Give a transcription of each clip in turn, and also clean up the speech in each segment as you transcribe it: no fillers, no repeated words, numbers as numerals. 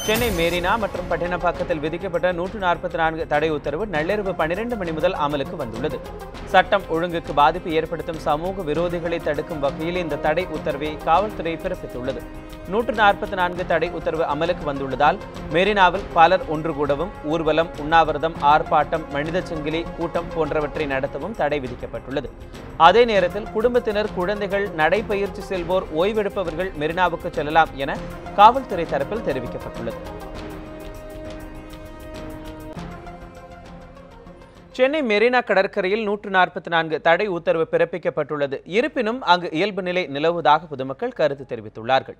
சென்னை மெரினா மற்றும் பட்டினப்பாக்கத்தில் விதிக்கப்பட்ட 144 தடை உத்தரவு நள்ளிரவு 12 மணி முதல் அமலுக்கு வந்துள்ளது. சட்டம் ஒழுங்குக்கு பாதிப்பு ஏற்படுத்தும் சமூக விரோதிகளை தடுக்கும் வகையில் இந்த தடை உத்தரவை காவல்துறை பிறப்பித்துள்ளது. 144 தடை உத்தரவு அமலுக்கு வந்துள்ளதால் மெரினாவில் பலர் ஒன்று கூடவும், ஊர்வலம், உண்ணாவிரதம், ஆர்ப்பாட்டம், மனித சங்கிலி கூட்டம் போன்றவற்றை நடத்தவும் தடை விதிக்கப்பட்டுள்ளது. அதே நேரத்தில் குடும்பத்தினர், குழந்தைகள், நடைபயிற்சி செல்வோர், ஓய்வெடுப்பவர்கள் மெரினாவுக்கு செல்லலாம் என காவல்துறை தரப்பில் தெரிவிக்கப்பட்டுள்ளது. சென்னை மெரினா கடற்கரையில் 144 தடை உத்தரவு பிறப்பிக்கப்பட்டுள்ளது. இருப்பினும் அங்கு இயல்பு நிலை நிலவுவதாக பொதுமக்கள் கருத்து தெரிவித்துள்ளார்கள்.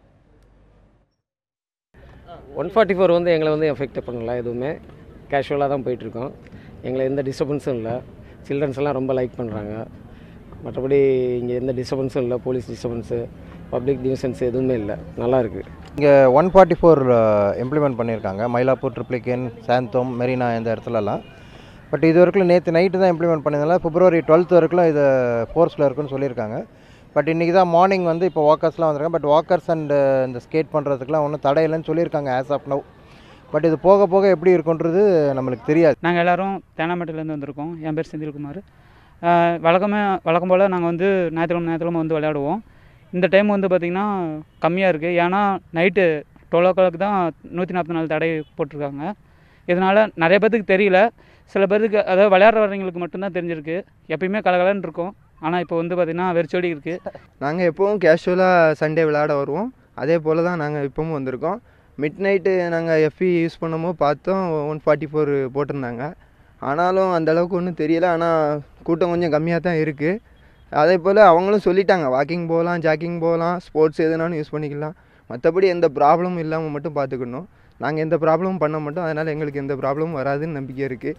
144 வந்து எங்களை எஃபெக்ட் பண்ணல, எதுவுமே கேஷுவலாக தான் போயிட்டுருக்கோம். எங்களை எந்த டிஸ்டர்பன்ஸும் இல்லை. சில்ட்ரன்ஸ் எல்லாம் ரொம்ப லைக் பண்ணுறாங்க. மற்றபடி இங்கே எந்த டிஸ்டர்பன்ஸும் இல்லை. போலீஸ் டிஸ்டர்பன்ஸு, பப்ளிக் நியூசன்ஸ் எதுவுமே இல்லை. நல்லா இருக்குது. இங்கே 144 இம்ப்ளிமெண்ட் பண்ணியிருக்காங்க. மயிலாப்பூர், ட்ரிப்ளிகேன், சாந்தோம், மெரினா இந்த இடத்துலலாம். பட் இது வரைக்கும் நேற்று நைட்டு தான் இம்ப்ளிமெண்ட் பண்ணியிருந்தால February 12th வரைக்கும் இது ஃபோர்ஸில் இருக்குன்னு சொல்லியிருக்காங்க. பட் இன்றைக்கி தான் மார்னிங் வந்து இப்போ வாக்கர்ஸ்லாம் வந்திருக்காங்க. பட் வாக்கர்ஸ் அண்ட் இந்த ஸ்கேட் பண்ணுறதுக்குலாம் ஒன்றும் தடை இல்லைன்னு சொல்லியிருக்காங்க ஆஸ் ஆஃப் நவ். பட் இது போக போக எப்படி இருக்குன்றது நம்மளுக்கு தெரியாது. நாங்கள் எல்லோரும் தேனாம்பேட்டையிலேருந்து வந்திருக்கோம். என் பேர் செந்தில்குமார். வழக்கம் போல் நாங்கள் வந்து ஞாயிற்றுக்கிழமை வந்து விளையாடுவோம். இந்த டைம் வந்து பார்த்திங்கன்னா கம்மியாக இருக்குது. ஏன்னா நைட்டு 12 o'clock தான் 144 தடை போட்டிருக்காங்க. இதனால் நிறைய பேர்த்துக்கு தெரியல. சில பேருக்கு, அதாவது விளையாடுறவங்களுக்கு மட்டும்தான் தெரிஞ்சிருக்கு. எப்பயுமே கலகலன்னு இருக்கும். ஆனால் இப்போ வந்து பார்த்திங்கன்னா வெறிச்சோடி இருக்குது. நாங்கள் எப்போவும் கேஷுவலாக சண்டே விளையாட வருவோம். அதே போல் தான் நாங்கள் இப்போவும் வந்திருக்கோம். மிட் நைட்டு நாங்கள் எஃப்இ யூஸ் பண்ணும்போது பார்த்தோம் 144 போட்டிருந்தாங்க. ஆனாலும் அந்தளவுக்கு ஒன்றும் தெரியலை. ஆனால் கூட்டம் கொஞ்சம் கம்மியாக தான் இருக்குது. அதே போல் அவங்களும் சொல்லிட்டாங்க, வாக்கிங் போகலாம், ஜாக்கிங் போகலாம், ஸ்போர்ட்ஸ் எதுனாலும் யூஸ் பண்ணிக்கலாம். மற்றபடி எந்த ப்ராப்ளமும் இல்லாமல் மட்டும் பார்த்துக்கணும். நாங்கள் எந்த ப்ராப்ளமும் பண்ண மாட்டோம். அதனால் எங்களுக்கு எந்த ப்ராப்ளமும் வராதுன்னு நம்பிக்கை இருக்குது.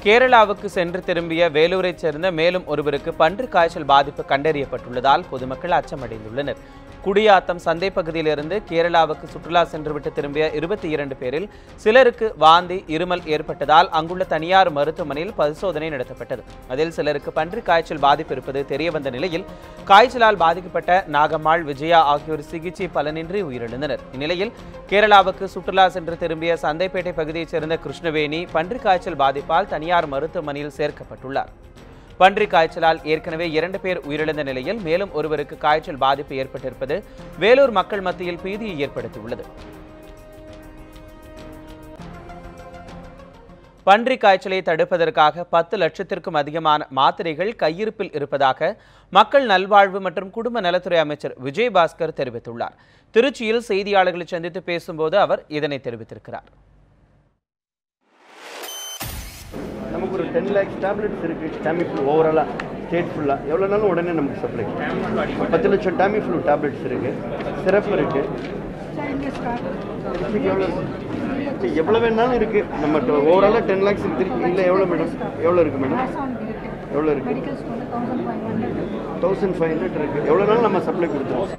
கேரளாவுக்கு சென்று திரும்பிய வேலூரைச் சேர்ந்த மேலும் ஒருவருக்கு பன்றிக் காய்ச்சல் பாதிப்பு கண்டறியப்பட்டுள்ளதால் பொதுமக்கள் அச்சமடைந்துள்ளனர். குடியாத்தம் சந்தை பகுதியிலிருந்து கேரளாவுக்கு சுற்றுலா சென்றுவிட்டு திரும்பிய 22 பேரில் சிலருக்கு வாந்தி, இருமல் ஏற்பட்டதால் அங்குள்ள தனியார் மருத்துவமனையில் பரிசோதனை நடத்தப்பட்டது. அதில் சிலருக்கு பன்றிக் காய்ச்சல் பாதிப்பு இருப்பது தெரியவந்த நிலையில் காய்ச்சலால் பாதிக்கப்பட்ட நாகம்மாள், விஜயா ஆகியோர் சிகிச்சை பலனின்றி உயிரிழந்தனர். இந்நிலையில் கேரளாவுக்கு சுற்றுலா சென்று திரும்பிய சந்தைப்பேட்டை பகுதியைச் சேர்ந்த கிருஷ்ணவேணி பன்றிக் காய்ச்சல் பாதிப்பால் தனியார் மருத்துவமனையில் சேர்க்கப்பட்டுள்ளார். பன்றிக் காய்ச்சலால் ஏற்கனவே 2 பேர் உயிரிழந்த நிலையில் மேலும் ஒருவருக்கு காய்ச்சல் பாதிப்பு ஏற்பட்டிருப்பது வேலூர் மக்கள் மத்தியில் பீதியை ஏற்படுத்தியுள்ளது. பன்றிக் காய்ச்சலை தடுப்பதற்காக 10 லட்சத்திற்கும் அதிகமான மாத்திரைகள் கையிருப்பில் இருப்பதாக மக்கள் நல்வாழ்வு மற்றும் குடும்ப நலத்துறை அமைச்சர் விஜயபாஸ்கர் தெரிவித்துள்ளார். திருச்சியில் செய்தியாளர்களை சந்தித்து பேசும்போது அவர் இதனை தெரிவித்திருக்கிறார். நமக்கு ஒரு 10 lakhs டேப்லெட்ஸ் இருக்குது. டேமிஃப்ளூ ஓவராலாக ஸ்டேட் ஃபுல்லாக எவ்வளோ நாளும் உடனே நமக்கு சப்ளை. 10 லட்சம் டேமிஃப்ளூ டேப்லெட்ஸ் இருக்குது, சிரப் இருக்குது. எவ்வளோ வேணாலும் இருக்குது. நம்ம ஓவராலாக 10 lakhs இருக்குது. இல்லை எவ்வளோ மேடம்? எவ்வளோ இருக்குது மேடம்? எவ்வளோ இருக்குது? 1500 இருக்குது. எவ்வளோ நாளும் நம்ம சப்ளை கொடுத்துருவோம்.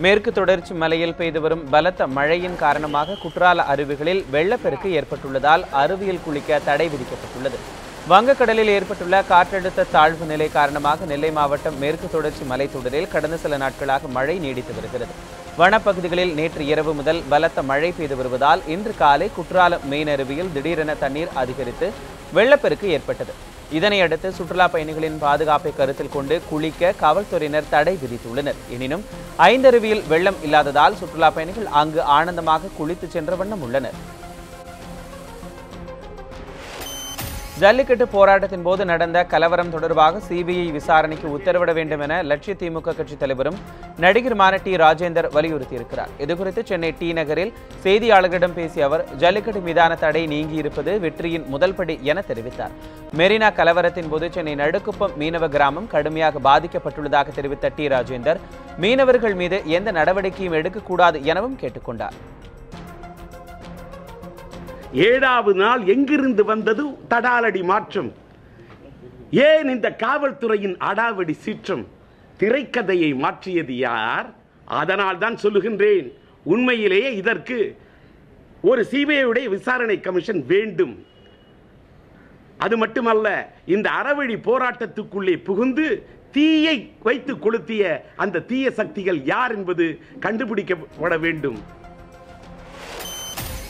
மேற்கு தொடர்ச்சி மலையில் பெய்து வரும் பலத்த மழையின் காரணமாக குற்றால அருவிகளில் வெள்ளப்பெருக்கு ஏற்பட்டுள்ளதால் அருவியில் குளிக்க தடை விதிக்கப்பட்டுள்ளது. வங்கக்கடலில் ஏற்பட்டுள்ள காற்றழுத்த தாழ்வு நிலை காரணமாக நெல்லை மாவட்டம் மேற்கு தொடர்ச்சி மலைத்தொடரில் கடந்த சில நாட்களாக மழை நீடித்து வருகிறது. வனப்பகுதிகளில் நேற்று இரவு முதல் பலத்த மழை பெய்து வருவதால் இன்று காலை குற்றாலம் மெயின் அருவியில் திடீரென தண்ணீர் அதிகரித்து வெள்ளப்பெருக்கு ஏற்பட்டது. இதனையடுத்து சுற்றுலா பயணிகளின் பாதுகாப்பை கருத்தில் கொண்டு குளிக்க காவல்துறையினர் தடை விதித்துள்ளனர். எனினும் 5 அருவியில் வெள்ளம் இல்லாததால் சுற்றுலா பயணிகள் அங்கு ஆனந்தமாக குளித்து சென்ற வண்ணம் உள்ளனர். ஜல்லிக்கட்டு போராட்டத்தின் போது நடந்த கலவரம் தொடர்பாக சிபிஐ விசாரணைக்கு உத்தரவிட வேண்டும் என லட்சிய திமுக கட்சித் தலைவரும் நடிகருமான டி ராஜேந்தர் வலியுறுத்தியிருக்கிறார். இதுகுறித்து சென்னை டி நகரில் செய்தியாளர்களிடம் பேசிய அவர் ஜல்லிக்கட்டு மீதான தடை நீங்கியிருப்பது வெற்றியின் முதல் படி என தெரிவித்தார். மெரினா கலவரத்தின் போது சென்னை நடுக்குப்பம் மீனவ கிராமம் கடுமையாக பாதிக்கப்பட்டுள்ளதாக தெரிவித்த டி ராஜேந்தர் மீனவர்கள் மீது எந்த நடவடிக்கையும் எடுக்கக்கூடாது எனவும் கேட்டுக்கொண்டார். 7வது நாள் எங்கிருந்து வந்தது தடாலடி மாற்றம்? ஏன் இந்த காவல்துறையின் அடாவடி சீற்றம்? திரைக்கதையை மாற்றியது யார்? அதனால் தான் சொல்லுகின்றேன், உண்மையிலேயே இதற்கு ஒரு சிபிஐ விசாரணை கமிஷன் வேண்டும். அது மட்டுமல்ல, இந்த அறவழி போராட்டத்துக்குள்ளே புகுந்து தீயை வைத்து கொளுத்திய அந்த தீய சக்திகள் யார் என்பது கண்டுபிடிக்கப்பட வேண்டும்.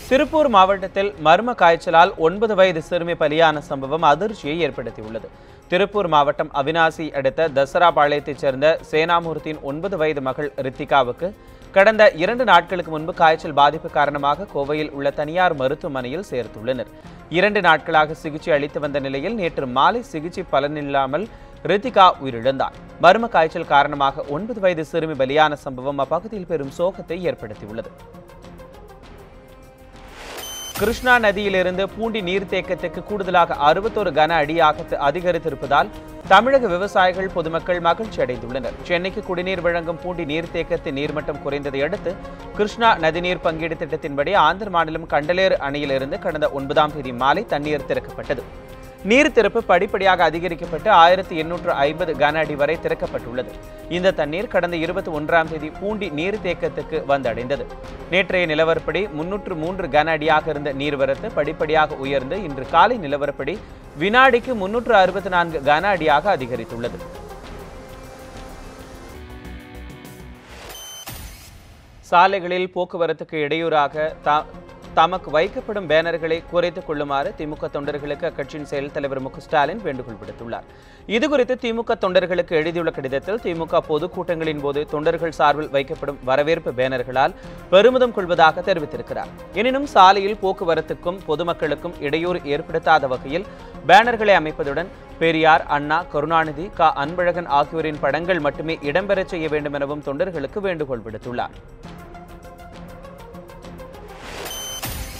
திருப்பூர் மாவட்டத்தில் மர்ம காய்ச்சலால் 9 வயது சிறுமி பலியான சம்பவம் அதிர்ச்சியை ஏற்படுத்தியுள்ளது. திருப்பூர் மாவட்டம் அவினாசி அடுத்த தசராபாளையத்தைச் சேர்ந்த சேனாமூர்த்தியின் 9 வயது மகள் ரித்திகாவுக்கு கடந்த 2 நாட்களுக்கு முன்பு காய்ச்சல் பாதிப்பு காரணமாக கோவையில் உள்ள தனியார் மருத்துவமனையில் சேர்த்துள்ளனர். 2 நாட்களாக சிகிச்சை அளித்து வந்த நிலையில் நேற்று மாலை சிகிச்சை பலனில்லாமல் ரித்திகா உயிரிழந்தார். மர்ம காய்ச்சல் காரணமாக 9 வயது சிறுமி பலியான சம்பவம் அப்பகுதியில் பெரும் சோகத்தை ஏற்படுத்தியுள்ளது. கிருஷ்ணா நதியிலிருந்து பூண்டி நீர்த்தேக்கத்துக்கு கூடுதலாக 61 கன அடியாக அதிகரித்திருப்பதால் தமிழக விவசாயிகள் பொதுமக்கள் மகிழ்ச்சி அடைந்துள்ளனர். சென்னைக்கு குடிநீர் வழங்கும் பூண்டி நீர்த்தேக்கத்தின் நீர்மட்டம் குறைந்ததை அடுத்து கிருஷ்ணா நதிநீர் பங்கீடு திட்டத்தின்படி ஆந்திர மாநிலம் கண்டலேறு அணையிலிருந்து கடந்த 9ஆம் தேதி மாலை தண்ணீர் திறக்கப்பட்டது. நீர் திறப்பு படிப்படியாக அதிகரிக்கப்பட்டு 1850 கன அடி வரை திறக்கப்பட்டுள்ளது. இந்த தண்ணீர் கடந்த 21ஆம் தேதி பூண்டி நீர்த்தேக்கத்துக்கு வந்தடைந்தது. நேற்றைய நிலவரப்படி 303 கன அடியாக இருந்த நீர்வரத்து படிப்படியாக உயர்ந்து இன்று காலை நிலவரப்படி வினாடிக்கு 364 கன அடியாக அதிகரித்துள்ளது. சாலைகளில் போக்குவரத்துக்கு இடையூறாக தமக்கு வைக்கப்படும் பேனர்களை குறைத்துக் கொள்ளுமாறு திமுக தொண்டர்களுக்கு அக்கட்சியின் செயல் தலைவர் மு க ஸ்டாலின் வேண்டுகோள் விடுத்துள்ளார். இதுகுறித்து திமுக தொண்டர்களுக்கு எழுதியுள்ள கடிதத்தில் திமுக பொதுக்கூட்டங்களின் போது தொண்டர்கள் சார்பில் வைக்கப்படும் வரவேற்பு பேனர்களால் பெருமிதம் கொள்வதாக தெரிவித்திருக்கிறார். எனினும் சாலையில் போக்குவரத்துக்கும் பொதுமக்களுக்கும் இடையூறு ஏற்படுத்தாத வகையில் பேனர்களை அமைப்பதுடன் பெரியார், அண்ணா, கருணாநிதி, க. அன்பழகன் ஆகியோரின் படங்கள் மட்டுமே இடம்பெறச் செய்ய வேண்டும் எனவும் தொண்டர்களுக்கு வேண்டுகோள் விடுத்துள்ளார்.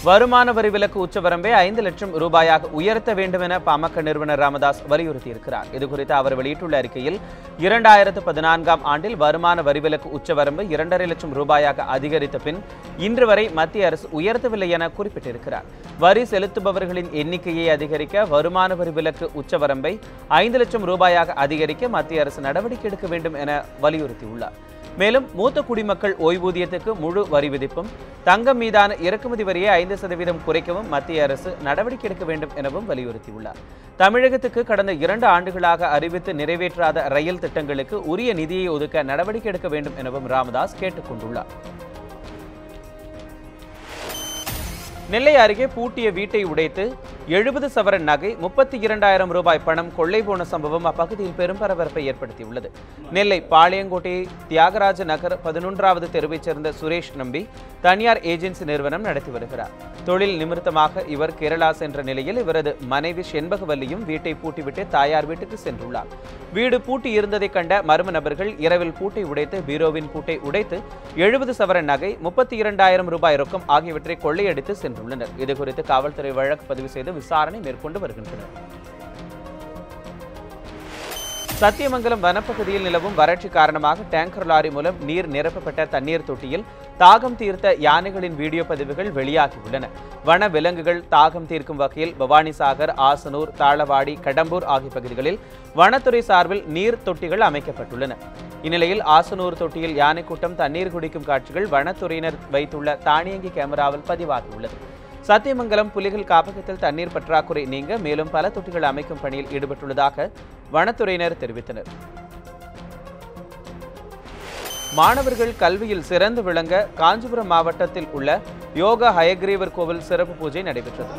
வருமான வரி விலக்கு உச்சவரம்பை 5 லட்சம் ரூபாயாக உயர்த்த வேண்டும் என பாமக நிறுவனர் ராமதாஸ் வலியுறுத்தியிருக்கிறார். இதுகுறித்து அவர் வெளியிட்டுள்ள அறிக்கையில் 2014ஆம் ஆண்டில் வருமான வரி விலக்கு உச்சவரம்பு 2.5 லட்சம் ரூபாயாக அதிகரித்த பின் இன்று வரை மத்திய அரசு உயர்த்தவில்லை என குறிப்பிட்டிருக்கிறார். வரி செலுத்துபவர்களின் எண்ணிக்கையை அதிகரிக்க வருமான வரி விலக்கு உச்சவரம்பை 5 லட்சம் ரூபாயாக அதிகரிக்க மத்திய அரசு நடவடிக்கை எடுக்க வேண்டும் என வலியுறுத்தியுள்ளார். மேலும் மூத்த குடிமக்கள் ஓய்வூதியத்துக்கு முழு வரி விதிப்பும் தங்கம் மீதான இறக்குமதி வரியை 5% குறைக்கவும் மத்திய அரசு நடவடிக்கை எடுக்க வேண்டும் எனவும் வலியுறுத்தியுள்ளார். தமிழகத்துக்கு கடந்த 2 ஆண்டுகளாக அறிவித்து நிறைவேற்றாத ரயில் திட்டங்களுக்கு உரிய நிதியை ஒதுக்க நடவடிக்கை எடுக்க வேண்டும் எனவும் ராமதாஸ் கேட்டுக் கொண்டுள்ளார். நெல்லை அருகே பூட்டிய வீட்டை உடைத்து 70 சவரன் நகை 32,000 ரூபாய் பணம் கொள்ளை போன சம்பவம் அப்பகுதியில் பெரும் பரபரப்பை ஏற்படுத்தியுள்ளது. நெல்லை பாளையங்கோட்டை தியாகராஜ நகர் 11வது தெருவைச் சேர்ந்த சுரேஷ் நம்பி தனியார் ஏஜென்சி நிறுவனம் நடத்தி வருகிறார். தொழில் நிமித்தமாக இவர் கேரளா சென்ற நிலையில் இவரது மனைவி செண்பகவல்லியும் வீட்டை பூட்டிவிட்டு தாயார் வீட்டுக்கு சென்றுள்ளார். வீடு பூட்டி இருந்ததை கண்ட மர்ம நபர்கள் இரவில் பூட்டை உடைத்து பீரோவின் பூட்டை உடைத்து 70 சவரன் நகை 32,000 ரூபாய் ரொக்கம் ஆகியவற்றை கொள்ளையடித்து சென்றுள்ளனர். இதுகுறித்து காவல்துறை வழக்கு பதிவு செய்து விசாரணை மேற்கொண்டு வருகின்றனர். சத்தியமங்கலம் வனப்பகுதியில் நிலவும் வறட்சி காரணமாக டேங்கர் லாரி மூலம் நீர் நிரப்பப்பட்ட தண்ணீர் தொட்டியில் தாகம் தீர்த்த யானைகளின் வீடியோ பதிவுகள் வெளியாகியுள்ளன. வன விலங்குகள் தாகம் தீர்க்கும் வகையில் பவானிசாகர், ஆசனூர், தாளவாடி, கடம்பூர் ஆகிய பகுதிகளில் வனத்துறை சார்பில் நீர் தொட்டிகள் அமைக்கப்பட்டுள்ளன. இந்நிலையில் ஆசனூர் தொட்டியில் யானை கூட்டம் தண்ணீர் குடிக்கும் காட்சிகள் வனத்துறையினர் வைத்துள்ள தானியங்கி கேமராவில் பதிவாகியுள்ளது. சத்தியமங்கலம் புலிகள் காப்பகத்தில் தண்ணீர் பற்றாக்குறை நீங்க மேலும் பல தொட்டிகள் அமைக்கும் பணியில் ஈடுபட்டுள்ளதாக வனத்துறையினர் தெரிவித்தனர். மாணவர்கள் கல்வியில் சிறந்து விளங்க காஞ்சிபுரம் மாவட்டத்தில் உள்ள யோகா ஹயக்ரீவர் கோவில் சிறப்பு பூஜை நடைபெற்றது.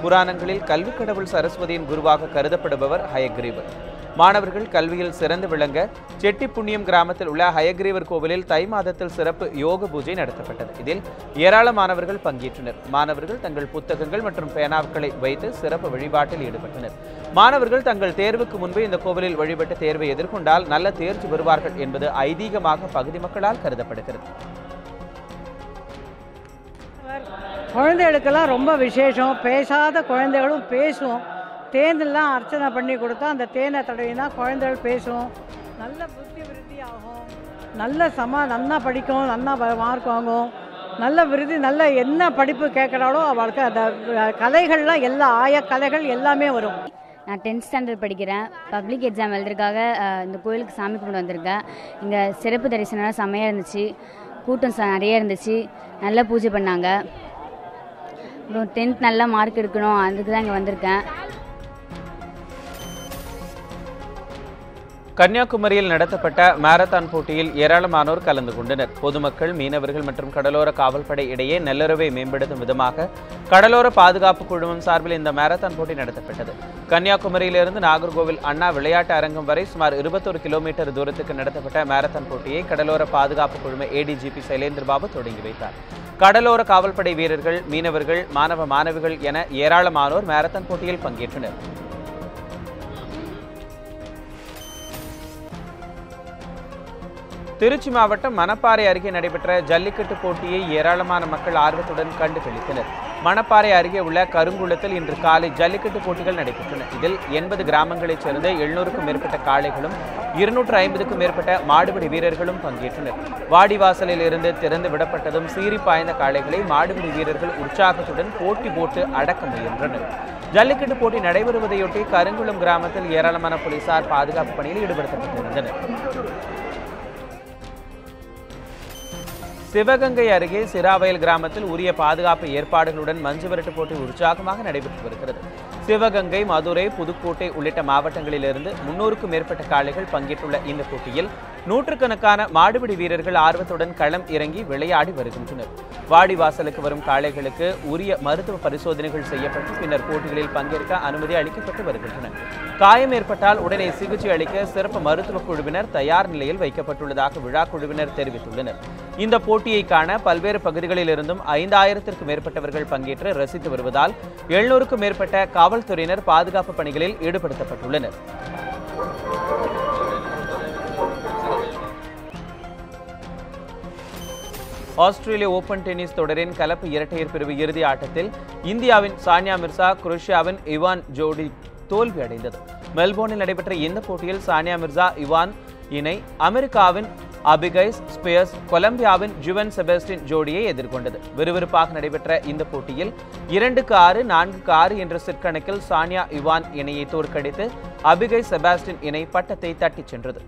புராணங்களில் கல்வி கடவுள் சரஸ்வதியின் குருவாக கருதப்படுபவர் ஹயக்ரீவர். மாணவர்கள் கல்வியில் சிறந்து விளங்க செட்டி புண்ணியம் கிராமத்தில் உள்ள ஹயக்ரீவர் கோவிலில் தை மாதத்தில் சிறப்பு யோக பூஜை நடத்தப்பட்டது. இதில் ஏராளமானவர்கள் பங்கேற்றனர். மாணவர்கள் தங்கள் புத்தகங்கள் மற்றும் பேனாக்களை வைத்து சிறப்பு வழிபாட்டில் ஈடுபட்டனர். மாணவர்கள் தங்கள் தேர்வுக்கு முன்பு இந்த கோவிலில் வழிபட்டு தேர்வை எதிர்கொண்டால் நல்ல தேர்ச்சி பெறுவார்கள் என்பது ஐதீகமாக பகுதி மக்களால் கருதப்படுகிறது. குழந்தைகளுக்கெல்லாம் ரொம்ப விசேஷம். பேசாத குழந்தைகளும் பேசும். தேனெல்லாம் அர்ச்சனை பண்ணி கொடுத்தா அந்த தேனை தடவினா குழந்தைகள் பேசும். நல்ல புத்தி விருத்தி ஆகும். நல்லா படிக்கும், நல்லா மார்க் வாங்கும். நல்ல விருதி, நல்ல என்ன படிப்பு கேட்குறாளோ அவளுக்கு அந்த கலைகள்லாம் எல்லா கலைகள் எல்லாமே வரும். நான் 10th ஸ்டாண்டர்ட் படிக்கிறேன். பப்ளிக் எக்ஸாம் எழுதுறதுக்காக இந்த கோயிலுக்கு சாமி கும்பிட்டு வந்திருக்கேன். இங்கே சிறப்பு தரிசனம் செம்மையாக இருந்துச்சு. கூட்டம் நிறைய இருந்துச்சு. நல்லா பூஜை பண்ணாங்க. அப்புறம் 10th நல்லா மார்க் எடுக்கணும், அதுக்கு தான் இங்கே வந்திருக்கேன். கன்னியாகுமரியில் நடத்தப்பட்ட மாரத்தான் போட்டியில் ஏராளமானோர் கலந்து கொண்டனர். பொதுமக்கள், மீனவர்கள் மற்றும் கடலோர காவல்படை இடையே நல்லுறவை மேம்படுத்தும் விதமாக கடலோர பாதுகாப்பு குழுமம் சார்பில் இந்த மாரத்தான் போட்டி நடத்தப்பட்டது. கன்னியாகுமரியிலிருந்து நாகர்கோவில் அண்ணா விளையாட்டு அரங்கம் வரை சுமார் 21 கிலோமீட்டர் தூரத்துக்கு நடத்தப்பட்ட மாரத்தான் போட்டியை கடலோர பாதுகாப்பு குழும ADGP சைலேந்திர பாபு தொடங்கி வைத்தார். கடலோர காவல்படை வீரர்கள், மீனவர்கள், மாணவ மாணவிகள் என ஏராளமானோர் மாரத்தான் போட்டியில் பங்கேற்றனர். திருச்சி மாவட்டம் மணப்பாறை அருகே நடைபெற்ற ஜல்லிக்கட்டு போட்டியை ஏராளமான மக்கள் ஆர்வத்துடன் கண்டு களித்தனர். மணப்பாறை அருகே உள்ள கருங்குளத்தில் இன்று காலை ஜல்லிக்கட்டு போட்டிகள் நடைபெற்றன. இதில் 80 கிராமங்களைச் சேர்ந்த 700க்கும் மேற்பட்ட காளைகளும் 250க்கும் மேற்பட்ட மாடுபிடி வீரர்களும் பங்கேற்றனர். வாடிவாசலில் இருந்து திறந்து விடப்பட்டதும் சீறி பாய்ந்த காளைகளை மாடுபிடி வீரர்கள் உற்சாகத்துடன் போட்டி போட்டு அடக்க முயன்றனர். ஜல்லிக்கட்டு போட்டி நடைபெறுவதையொட்டி கருங்குளம் கிராமத்தில் ஏராளமான போலீசார் பாதுகாப்பு பணியில் ஈடுபடுத்தப்பட்டிருந்தனர். சிவகங்கை அருகே சிராவயல் கிராமத்தில் உரிய பாதுகாப்பு ஏற்பாடுகளுடன் மஞ்சு விரட்டு போட்டி உற்சாகமாக நடைபெற்று வருகிறது. சிவகங்கை, மதுரை, புதுக்கோட்டை உள்ளிட்ட மாவட்டங்களிலிருந்து 300க்கும் மேற்பட்ட காளைகள் பங்கேற்றுள்ள இந்த போட்டியில் நூற்றுக்கணக்கான மாடுபிடி வீரர்கள் ஆர்வத்துடன் களம் இறங்கி விளையாடி வருகின்றனர். வாடிவாசலுக்கு வரும் காளைகளுக்கு உரிய மருத்துவ பரிசோதனைகள் செய்யப்பட்டு பின்னர் போட்டிகளில் பங்கேற்க அனுமதி அளிக்கப்பட்டு வருகின்றன. காயம் ஏற்பட்டால் உடனே சிகிச்சை அளிக்க சிறப்பு மருத்துவ குழுவினர் தயார் நிலையில் வைக்கப்பட்டுள்ளதாக விழா குழுவினர் தெரிவித்துள்ளனர். இந்த போட்டியை காண பல்வேறு பகுதிகளில் இருந்தும் 5000த்திற்கும் மேற்பட்டவர்கள் பங்கேற்று ரசித்து வருவதால் 700க்கும் மேற்பட்ட காவல்துறையினர் பாதுகாப்பு பணிகளில் ஈடுபடுத்தப்பட்டுள்ளனர். ஆஸ்திரேலிய ஓபன் டென்னிஸ் தொடரின் கலப்பு இரட்டையர் பிரிவு இறுதி ஆட்டத்தில் இந்தியாவின் சானியா மிர்சா, குரோஷியாவின் இவான் ஜோடி தோல்வி அடைந்தது. மெல்போர்னில் நடைபெற்ற இந்த போட்டியில் சானியா மிர்சா, இவான் இணை அமெரிக்காவின் அபிகைஸ் ஸ்பியர்ஸ், கொலம்பியாவின் ஜுவன் செபஸ்டின் ஜோடியை எதிர்கொண்டது. விறுவிறுப்பாக நடைபெற்ற இந்த போட்டியில் 2-6, 4-6 என்ற செட் கணக்கில் சானியா இவான் இணையை தோற்கடித்து அபிகைஸ் செபாஸ்டின் இணை பட்டத்தை தட்டிச் சென்றது.